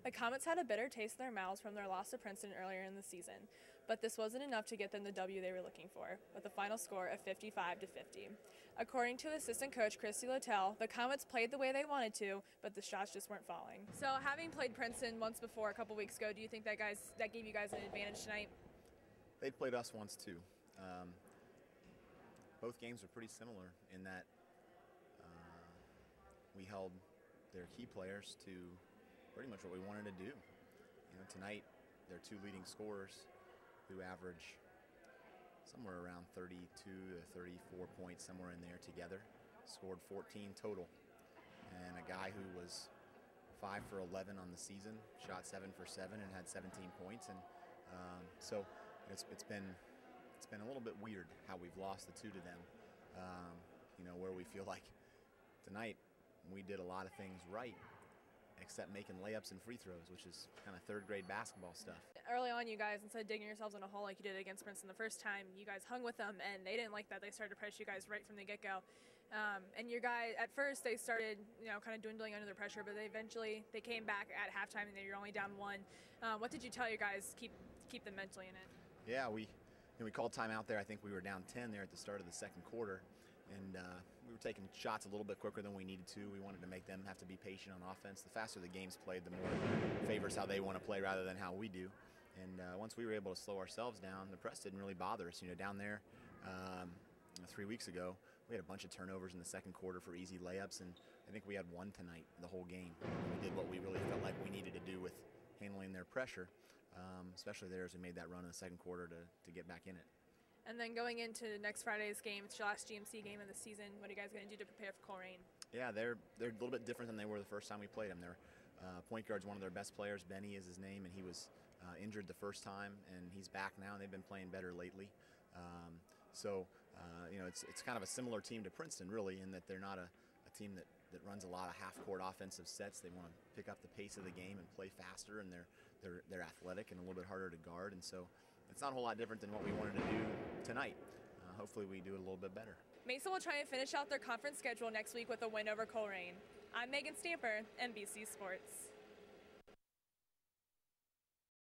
The Comets had a bitter taste in their mouths from their loss to Princeton earlier in the season, but this wasn't enough to get them the W they were looking for, with a final score of 55-50. According to assistant coach Christy Littell, the Comets played the way they wanted to, but the shots just weren't falling. So, having played Princeton once before a couple weeks ago, do you think that gave you guys an advantage tonight? They played us once too. Both games were pretty similar in that we held their key players to pretty much what we wanted to do. You know, tonight, their two leading scorers, who average somewhere around 32 to 34 points, somewhere in there together, scored 14 total. And a guy who was 5 for 11 on the season, shot 7 for 7 and had 17 points. And so it's been a little bit weird how we've lost the two to them. You know, where we feel like tonight we did a lot of things right, except making layups and free throws, which is kind of third grade basketball stuff. Early on, you guys, instead of digging yourselves in a hole like you did against Princeton the first time, you guys hung with them, and they didn't like that. They started to press you guys right from the get-go. And your guys, at first, they started, kind of dwindling under the pressure, but they came back at halftime, and you're only down one. What did you tell your guys to keep them mentally in it? Yeah, we called timeout there. I think we were down 10 there at the start of the second quarter. And we were taking shots a little bit quicker than we needed to. We wanted to make them have to be patient on offense. The faster the game's played, the more favors how they want to play rather than how we do. And once we were able to slow ourselves down, the press didn't really bother us. Down there 3 weeks ago, we had a bunch of turnovers in the second quarter for easy layups, and I think we had one tonight the whole game. We did what we really felt like we needed to do with handling their pressure, especially there as we made that run in the second quarter to get back in it. And then going into next Friday's game, it's your last GMC game of the season. What are you guys going to do to prepare for Coleraine? Yeah, they're a little bit different than they were the first time we played them. Their point guard's one of their best players. Benny is his name, and he was injured the first time, and he's back now, and they've been playing better lately. It's kind of a similar team to Princeton, really, in that they're not a team that runs a lot of half-court offensive sets. They want to pick up the pace of the game and play faster, and they're athletic and a little bit harder to guard, and so it's not a whole lot different than what we wanted to do tonight. Hopefully we do it a little bit better. Mesa will try and finish out their conference schedule next week with a win over Coleraine. I'm Megan Stamper, NBC Sports.